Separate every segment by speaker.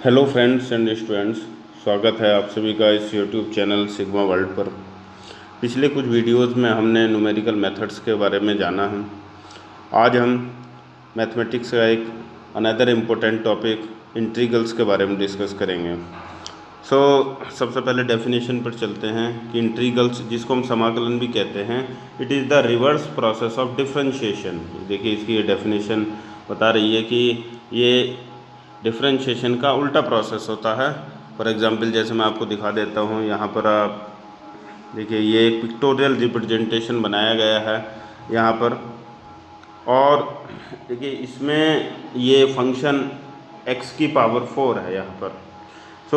Speaker 1: Hello friends and students, स्वागत है आप सभी का इस यूट्यूब चैनल सिग्मा वर्ल्ड पर। पिछले कुछ वीडियोस में हमने न्यूमेरिकल मेथड्स के बारे में जाना है। आज हम मैथमेटिक्स का एक अनदर इम्पोर्टेंट टॉपिक इंटीग्रल्स के बारे में डिस्कस करेंगे। सबसे पहले डेफिनेशन पर चलते हैं कि इंटीग्रल्स, जिसको हम समाकलन भी कहते हैं, it is the reverse process of differentiation. देखिए, इसकी ये डेफिनेशन बता रही है कि ये डिफरेंशिएशन का उल्टा प्रोसेस होता है। फॉर एग्जांपल, जैसे मैं आपको दिखा देता हूँ, यहाँ पर आप देखिए, ये एक पिक्टोरियल रिप्रेजेंटेशन बनाया गया है यहाँ पर। और देखिए, इसमें ये फंक्शन x की पावर 4 है यहाँ पर।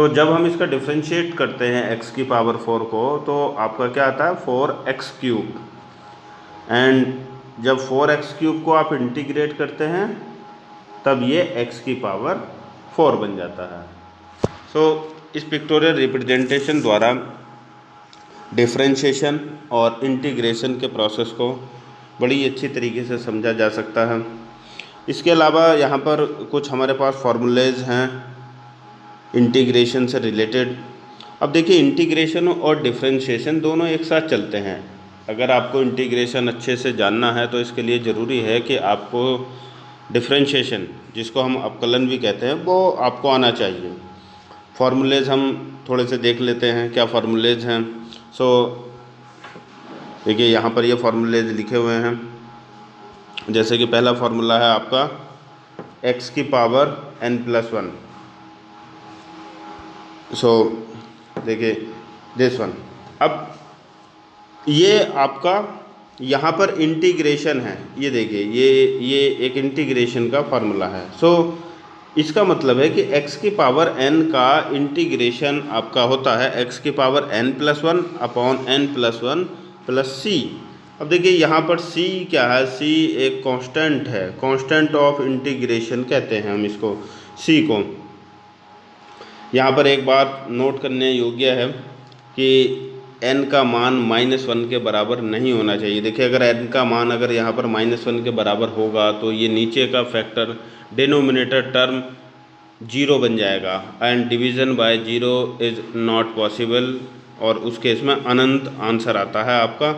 Speaker 1: जब हम इसका डिफरेंशिएट करते हैं x की पावर 4 को, तो आपका क्या आता है, 4x³ एंड जब 4x³ को आप इंटीग्रेट करते हैं तब ये x की पावर 4 बन जाता है। इस पिक्टोरियल रिप्रेजेंटेशन द्वारा डिफरेंशिएशन और इंटीग्रेशन के प्रोसेस को बड़ी अच्छी तरीके से समझा जा सकता है। इसके अलावा यहाँ पर कुछ हमारे पास फार्मूलेज हैं इंटीग्रेशन से रिलेटेड। अब देखिए, इंटीग्रेशन और डिफरेंशिएशन दोनों एक साथ चलते हैं। अगर आपको इंटीग्रेशन अच्छे से जानना है तो इसके लिए ज़रूरी है कि आपको डिफरेंशिएशन, जिसको हम अवकलन भी कहते हैं, वो आपको आना चाहिए। फार्मूलेज हम थोड़े से देख लेते हैं, क्या फार्मूलेज हैं। देखिए, यहाँ पर ये फार्मूलेज लिखे हुए हैं। जैसे कि पहला फार्मूला है आपका x की पावर n+1। देखिए दिस वन। अब ये आपका यहाँ पर इंटीग्रेशन है। ये देखिए, ये एक इंटीग्रेशन का फार्मूला है। इसका मतलब है कि x की पावर n का इंटीग्रेशन आपका होता है x की power n+1 upon n+1 plus c। अब देखिए, यहाँ पर c क्या है, c एक कांस्टेंट है, कांस्टेंट ऑफ इंटीग्रेशन कहते हैं हम इसको, c को। यहाँ पर एक बात नोट करने योग्य है कि n का मान -1 के बराबर नहीं होना चाहिए। देखिए, अगर n का मान अगर यहाँ पर -1 के बराबर होगा तो ये नीचे का फैक्टर, डिनोमिनेटर टर्म 0 बन जाएगा and division by 0 is not possible, और उस केस में अनंत आंसर आता है आपका।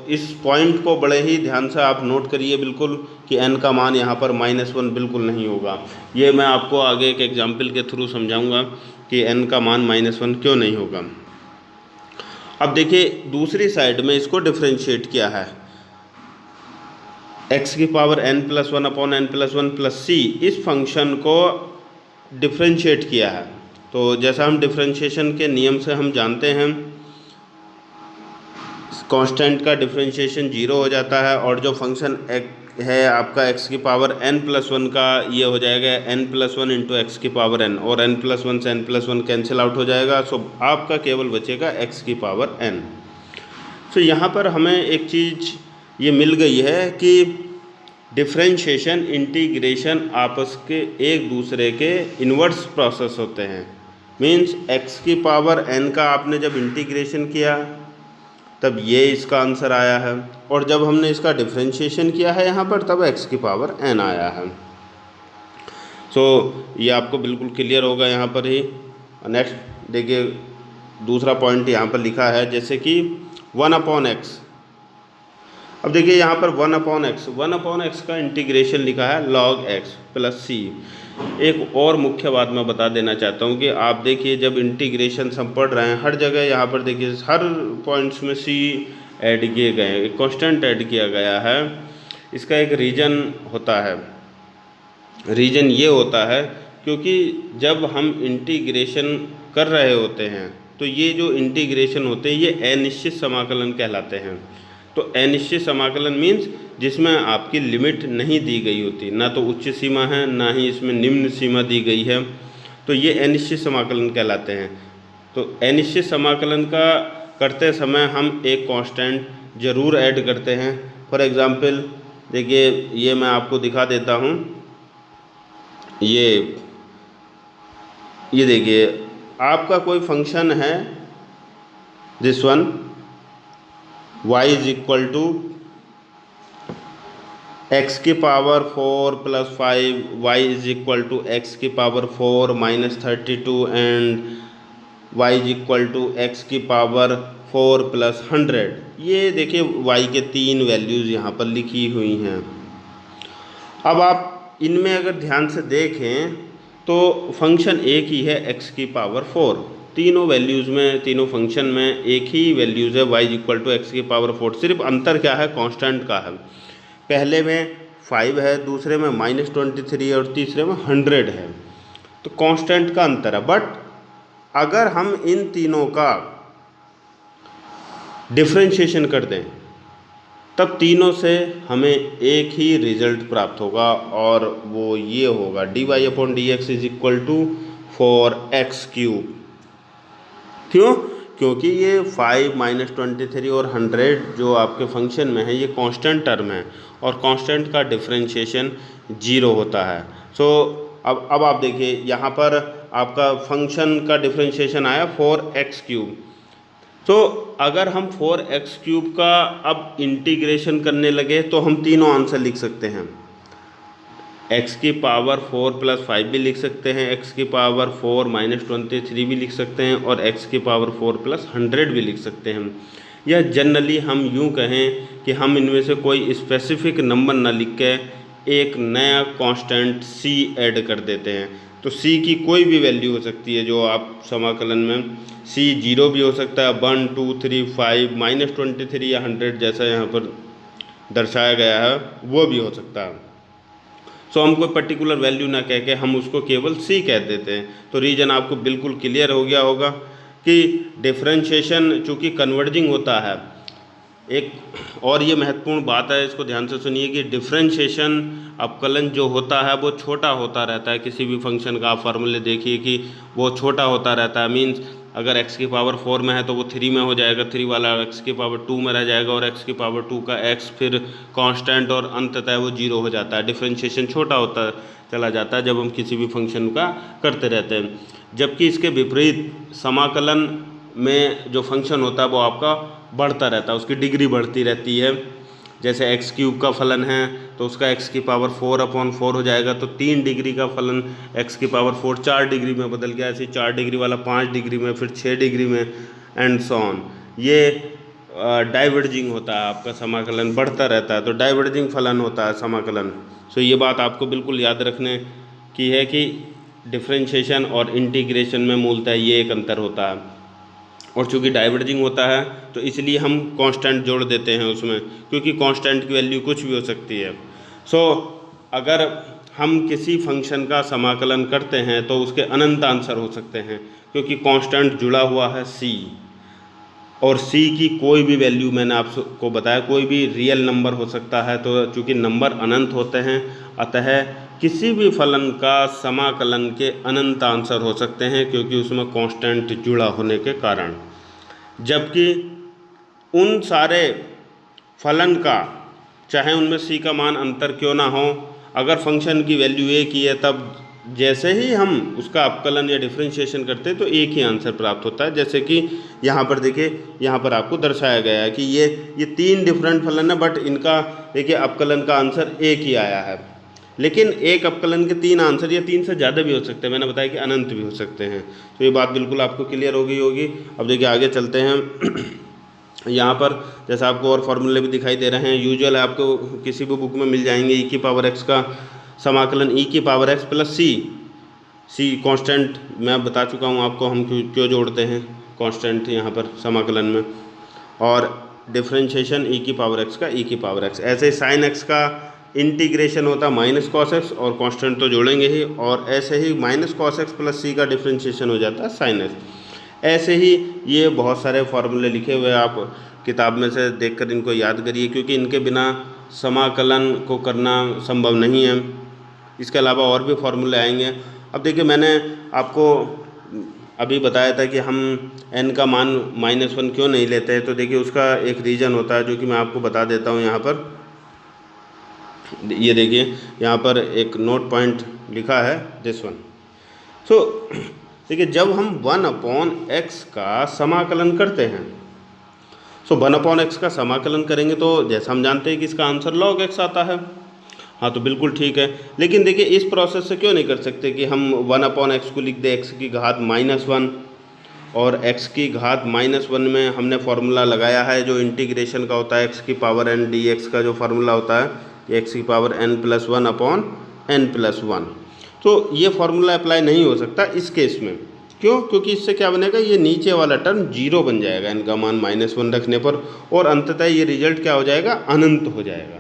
Speaker 1: इस पॉइंट को बड़े ही ध्यान से आप नोट करिए बिल्कुल कि n का मान यहाँ पर -1 बिल्कुल नहीं होगा। ये मैं आपको आगे एक एग्जाम्पल के थ्रू समझाऊंगा कि n का मान -1 क्यों नहीं होगा। अब देखिए, दूसरी साइड में इसको डिफरेंशिएट किया है, x की power n+1 upon n+1 plus c, इस फंक्शन को डिफरेंशिएट किया है। तो जैसा हम डिफरेंशिएशन के नियम से हम जानते हैं, कांस्टेंट का डिफरेंशिएशन 0 हो जाता है, और जो फंक्शन है आपका x की पावर n+1 का, ये हो जाएगा n+1 इंटू एक्स की पावर n, और n+1 से n+1 कैंसिल आउट हो जाएगा। आपका केवल बचेगा x की पावर n। यहाँ पर हमें एक चीज़ ये मिल गई है कि डिफरेंशिएशन, इंटीग्रेशन आपस के एक दूसरे के इन्वर्स प्रोसेस होते हैं। मीन्स x की पावर n का आपने जब इंटीग्रेशन किया तब ये इसका आंसर आया है, और जब हमने इसका डिफरेंशिएशन किया है यहाँ पर तब x की पावर n आया है। ये आपको बिल्कुल क्लियर होगा यहाँ पर ही। नेक्स्ट देखिए, दूसरा पॉइंट यहाँ पर लिखा है, जैसे कि 1/x। अब देखिए, यहाँ पर 1/x का इंटीग्रेशन लिखा है log x प्लस c। एक और मुख्य बात मैं बता देना चाहता हूँ कि आप देखिए, जब इंटीग्रेशन हम पढ़ रहे हैं, हर जगह यहाँ पर देखिए, हर पॉइंट्स में c ऐड किए गए हैं, एक कांस्टेंट ऐड किया गया है। इसका एक रीज़न होता है। रीज़न ये होता है क्योंकि जब हम इंटीग्रेशन कर रहे होते हैं तो ये जो इंटीग्रेशन होते हैं ये अनिश्चित समाकलन कहलाते हैं। तो अनिश्चित समाकलन मीन्स जिसमें आपकी लिमिट नहीं दी गई होती, ना तो उच्च सीमा है ना ही इसमें निम्न सीमा दी गई है, तो ये अनिश्चित समाकलन कहलाते हैं। तो अनिश्चित समाकलन का करते समय हम एक कांस्टेंट ज़रूर ऐड करते हैं। फॉर एग्ज़ाम्पल देखिए, ये मैं आपको दिखा देता हूँ। ये देखिए, आपका कोई फंक्शन है, this one y is equal to X की power 4 plus 5 Y is equal to X की power 4 minus 32 and Y is equal to X की पावर 4 प्लस 100। ये देखिए वाई के तीन वैल्यूज़ यहाँ पर लिखी हुई हैं। अब आप इनमें अगर ध्यान से देखें तो फंक्शन एक ही है एक्स की पावर 4, तीनों वैल्यूज़ में, तीनों फंक्शन में एक ही वैल्यूज़ है वाई इक्वल टू एक्स की पावर 4। सिर्फ अंतर क्या है, कांस्टेंट का है। पहले में 5 है, दूसरे में -23 और तीसरे में 100 है, तो कांस्टेंट का अंतर है। बट अगर हम इन तीनों का डिफ्रेंशिएशन कर दें तब तीनों से हमें एक ही रिजल्ट प्राप्त होगा, और वो ये होगा dy/dx is equal to 4x³ क्यों? क्योंकि ये 5 -23 और 100 जो आपके फंक्शन में है ये कांस्टेंट टर्म है, और कांस्टेंट का डिफ्रेंशिएशन 0 होता है। सो अब आप देखिए यहाँ पर आपका फंक्शन का डिफ्रेंशिएशन आया 4x³। तो अगर हम 4x³ का अब इंटीग्रेशन करने लगे तो हम तीनों आंसर लिख सकते हैं। x की पावर 4 प्लस 5 भी लिख सकते हैं, x की पावर 4 -23 भी लिख सकते हैं, और x की पावर 4 प्लस 100 भी लिख सकते हैं। या जनरली हम यूँ कहें कि हम इनमें से कोई स्पेसिफिक नंबर ना लिख के एक नया कांस्टेंट c ऐड कर देते हैं। तो c की कोई भी वैल्यू हो सकती है जो आप समाकलन में, c 0 भी हो सकता है, 1 2 3 5 -23 या 100 जैसा यहाँ पर दर्शाया गया है वो भी हो सकता है। सो हम कोई पर्टिकुलर वैल्यू ना कह के हम उसको केवल c कह देते हैं। तो रीजन आपको बिल्कुल क्लियर हो गया होगा कि डिफरेंशिएशन चूँकि कन्वर्जिंग होता है। एक और ये महत्वपूर्ण बात है, इसको ध्यान से सुनिए कि डिफरेंशिएशन अवकलन जो होता है वो छोटा होता रहता है। किसी भी फंक्शन का आप फार्मूले देखिए कि वो छोटा होता रहता है। मीन्स अगर x की पावर 4 में है तो वो 3 में हो जाएगा, 3 वाला x की पावर 2 में रह जाएगा, और x की पावर 2 का x फिर कांस्टेंट, और अंततः वो 0 हो जाता है। डिफरेंशिएशन छोटा होता चला जाता है जब हम किसी भी फंक्शन का करते रहते हैं। जबकि इसके विपरीत समाकलन में जो फंक्शन होता है वो आपका बढ़ता रहता है, उसकी डिग्री बढ़ती रहती है। जैसे x³ का फलन है तो उसका x की पावर 4/4 हो जाएगा, तो 3 डिग्री का फलन x की पावर 4 4 डिग्री में बदल गया, ऐसे 4 डिग्री वाला 5 डिग्री में, फिर 6 डिग्री में, एंड सो ऑन। ये डाइवर्जिंग होता है, आपका समाकलन बढ़ता रहता है, तो डाइवर्जिंग फलन होता है समाकलन। सो ये बात आपको बिल्कुल याद रखने की है कि डिफरेंशिएशन और इंटीग्रेशन में मूलतः ये एक अंतर होता है। और चूँकि डाइवर्जिंग होता है तो इसलिए हम कांस्टेंट जोड़ देते हैं उसमें, क्योंकि कांस्टेंट की वैल्यू कुछ भी हो सकती है। सो अगर हम किसी फंक्शन का समाकलन करते हैं तो उसके अनंत आंसर हो सकते हैं, क्योंकि कांस्टेंट जुड़ा हुआ है c, और c की कोई भी वैल्यू, मैंने आपको बताया कोई भी रियल नंबर हो सकता है। तो चूँकि नंबर अनंत होते हैं अतः किसी भी फलन का समाकलन के अनंत आंसर हो सकते हैं, क्योंकि उसमें कांस्टेंट जुड़ा होने के कारण। जबकि उन सारे फलन का, चाहे उनमें c का मान अंतर क्यों ना हो, अगर फंक्शन की वैल्यू एक ही है तब जैसे ही हम उसका अपकलन या डिफरेंशिएशन करते हैं तो एक ही आंसर प्राप्त होता है। जैसे कि यहाँ पर देखिए, यहाँ पर आपको दर्शाया गया है कि ये 3 डिफरेंट फलन है, बट इनका देखिए अपकलन का आंसर एक ही आया है। लेकिन एक अपकलन के 3 आंसर या 3 से ज़्यादा भी हो सकते हैं, मैंने बताया कि अनंत भी हो सकते हैं। तो ये बात बिल्कुल आपको क्लियर हो गई होगी। अब देखिए आगे चलते हैं। यहाँ पर जैसा आपको और फार्मूले भी दिखाई दे रहे हैं, यूजुअल आपको किसी भी बुक में मिल जाएंगे। e की पावर x का समाकलन e की power x plus c constant मैं बता चुका हूँ आपको, हम क्यों जोड़ते हैं कांस्टेंट यहाँ पर समाकलन में, और डिफरेंशिएशन e की पावर x का e की पावर x। ऐसे साइन x का इंटीग्रेशन होता है माइनस कॉस एक्स, और कांस्टेंट तो जोड़ेंगे ही, और ऐसे ही minus cos X plus c का डिफरेंशिएशन हो जाता है साइन एक्स। ऐसे ही ये बहुत सारे फार्मूले लिखे हुए हैं, आप किताब में से देखकर इनको याद करिए, क्योंकि इनके बिना समाकलन को करना संभव नहीं है। इसके अलावा और भी फार्मूले आएंगे। अब देखिए मैंने आपको अभी बताया था कि हम n का मान -1 क्यों नहीं लेते हैं, तो देखिए उसका एक रीज़न होता है जो कि मैं आपको बता देता हूँ। यहाँ पर ये देखिए, यहाँ पर एक नोट पॉइंट लिखा है दिस वन। सो देखिए जब हम 1/x का समाकलन करते हैं, सो 1/x का समाकलन करेंगे तो जैसा हम जानते हैं कि इसका आंसर log x आता है। हाँ तो बिल्कुल ठीक है, लेकिन देखिए इस प्रोसेस से क्यों नहीं कर सकते कि हम 1/x को लिख दें x की घात -1, और x की घात -1 में हमने फार्मूला लगाया है जो इंटीग्रेशन का होता है x की पावर n dx का जो फार्मूला होता है कि x की पावर n+1/n+1। तो ये फार्मूला अप्लाई नहीं हो सकता इस केस में। क्यों? क्योंकि इससे क्या बनेगा, ये नीचे वाला टर्म 0 बन जाएगा n का मान -1 रखने पर, और अंततः ये रिजल्ट क्या हो जाएगा, अनंत हो जाएगा।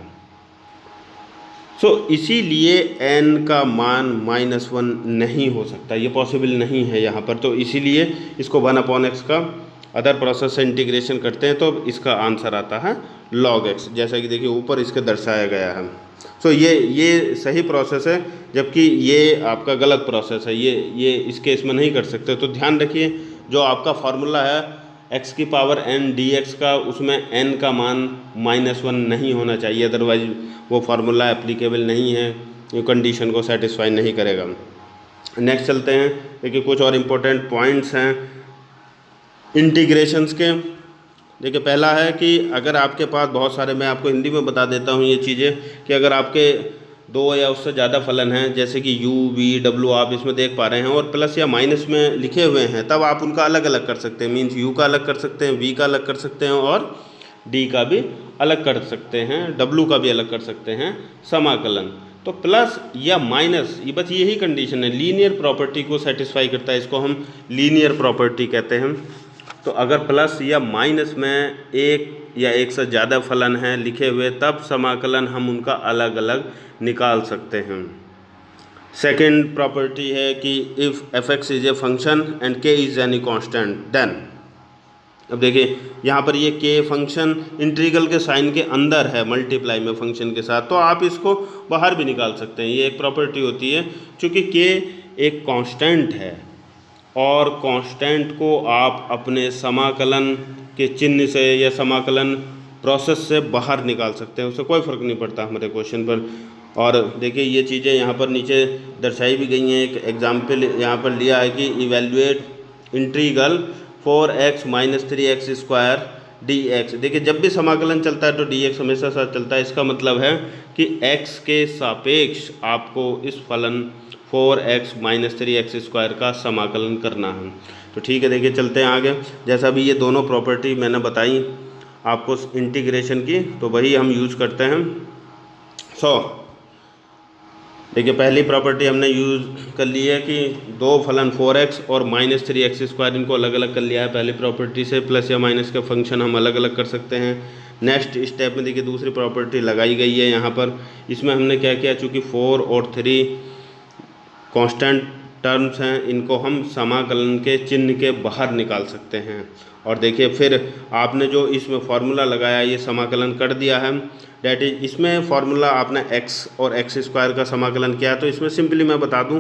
Speaker 1: इसीलिए n का मान -1 नहीं हो सकता, ये पॉसिबल नहीं है यहाँ पर। तो इसीलिए इसको 1/x का अदर प्रोसेस से इंटीग्रेशन करते हैं तो इसका आंसर आता है log x, जैसा कि देखिए ऊपर इसके दर्शाया गया है। ये सही प्रोसेस है, जबकि ये आपका गलत प्रोसेस है, ये इस केस में नहीं कर सकते। तो ध्यान रखिए जो आपका फार्मूला है x की पावर n dx का, उसमें n का मान -1 नहीं होना चाहिए, अदरवाइज वो फार्मूला एप्लीकेबल नहीं है, ये कंडीशन को सेटिस्फाई नहीं करेगा। नेक्स्ट चलते हैं, देखिए कुछ और इम्पोर्टेंट पॉइंट्स हैं इंटीग्रेशंस के। देखिए पहला है कि अगर आपके पास बहुत सारे, मैं आपको हिंदी में बता देता हूँ ये चीज़ें, कि अगर आपके 2 या उससे ज़्यादा फलन हैं, जैसे कि u, v, w आप इसमें देख पा रहे हैं, और प्लस या माइनस में लिखे हुए हैं, तब आप उनका अलग अलग कर सकते हैं। मीन्स u का अलग कर सकते हैं, v का अलग कर सकते हैं, और d का भी अलग कर सकते हैं, w का भी अलग कर सकते हैं, समाकलन। तो प्लस या माइनस, ये बस यही कंडीशन है, लीनियर प्रॉपर्टी को सेटिस्फाई करता है, इसको हम लीनियर प्रॉपर्टी कहते हैं। तो अगर प्लस या माइनस में एक या एक से ज़्यादा फलन हैं लिखे हुए, तब समाकलन हम उनका अलग अलग निकाल सकते हैं। सेकंड प्रॉपर्टी है कि if f(x) is a function and k is any constant then, अब देखिए यहाँ पर ये k फंक्शन इंटीग्रल के साइन के अंदर है, मल्टीप्लाई में फंक्शन के साथ, तो आप इसको बाहर भी निकाल सकते हैं। ये एक प्रॉपर्टी होती है, चूँकि k एक कांस्टेंट है और कांस्टेंट को आप अपने समाकलन के चिन्ह से या समाकलन प्रोसेस से बाहर निकाल सकते हैं, उससे कोई फ़र्क नहीं पड़ता हमारे क्वेश्चन पर। और देखिए ये चीज़ें यहाँ पर नीचे दर्शाई भी गई हैं। एक एग्जाम्पल यहाँ पर लिया है कि evaluate integral 4x - 3x² dx। देखिए जब भी समाकलन चलता है तो dx हमेशा साथ चलता है, इसका मतलब है कि x के सापेक्ष आपको इस फलन 4x - 3x² का समाकलन करना है। तो ठीक है, देखिए चलते हैं आगे। जैसा भी ये दोनों प्रॉपर्टी मैंने बताई आपको इंटीग्रेशन की, तो वही हम यूज़ करते हैं। देखिए पहली प्रॉपर्टी हमने यूज़ कर ली है कि दो फलन 4x और -3x², इनको अलग अलग कर लिया है पहली प्रॉपर्टी से। प्लस या माइनस के फंक्शन हम अलग अलग कर सकते हैं। नेक्स्ट स्टेप में देखिए दूसरी प्रॉपर्टी लगाई गई है यहाँ पर। इसमें हमने क्या किया, चूँकि 4 और 3 कांस्टेंट टर्म्स हैं, इनको हम समाकलन के चिन्ह के बाहर निकाल सकते हैं। और देखिए फिर आपने जो इसमें फार्मूला लगाया, ये समाकलन कर दिया है, डैट इज इसमें फार्मूला आपने x और x² का समाकलन किया। तो इसमें सिंपली मैं बता दूं,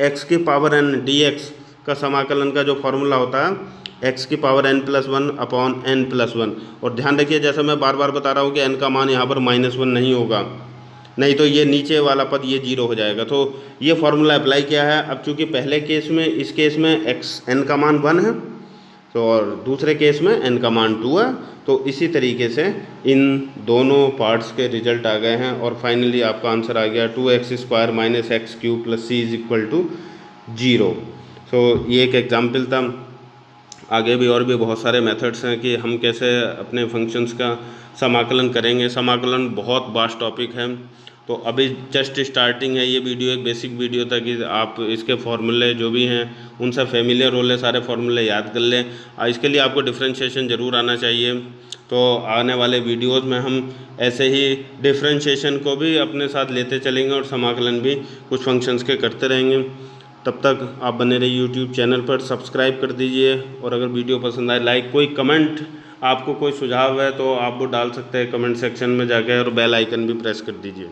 Speaker 1: x की पावर n dx का समाकलन का जो फार्मूला होता है x की पावर n+1/n+1। और ध्यान रखिए, जैसा मैं बार बार बता रहा हूँ कि n का मान यहाँ पर -1 नहीं होगा, नहीं तो ये नीचे वाला पद ये 0 हो जाएगा। तो ये फार्मूला अप्लाई किया है। अब चूँकि पहले केस में, इस केस में n का मान 1 है, तो और दूसरे केस में n का मान 2 है। तो इसी तरीके से इन दोनों पार्ट्स के रिजल्ट आ गए हैं और फाइनली आपका आंसर आ गया 2x² - x³ + c = 0। सो ये एक एग्जाम्पल था। आगे भी और भी बहुत सारे मेथड्स हैं कि हम कैसे अपने फंक्शंस का समाकलन करेंगे। समाकलन बहुत वास्ट टॉपिक है, तो अभी जस्ट स्टार्टिंग है। ये वीडियो एक बेसिक वीडियो था कि आप इसके फार्मूले जो भी हैं उनसे फेमिलियर हो लें, सारे फार्मूले याद कर लें। इसके लिए आपको डिफरेंशिएशन ज़रूर आना चाहिए। तो आने वाले वीडियोस में हम ऐसे ही डिफरेंशिएशन को भी अपने साथ लेते चलेंगे और समाकलन भी कुछ फंक्शंस के करते रहेंगे। तब तक आप बने रहिए यूट्यूब चैनल पर, सब्सक्राइब कर दीजिए। और अगर वीडियो पसंद आए लाइक, कोई कमेंट, आपको कोई सुझाव है तो आप वो डाल सकते हैं कमेंट सेक्शन में जाकर, और बेल आइकन भी प्रेस कर दीजिए।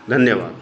Speaker 1: धन्यवाद।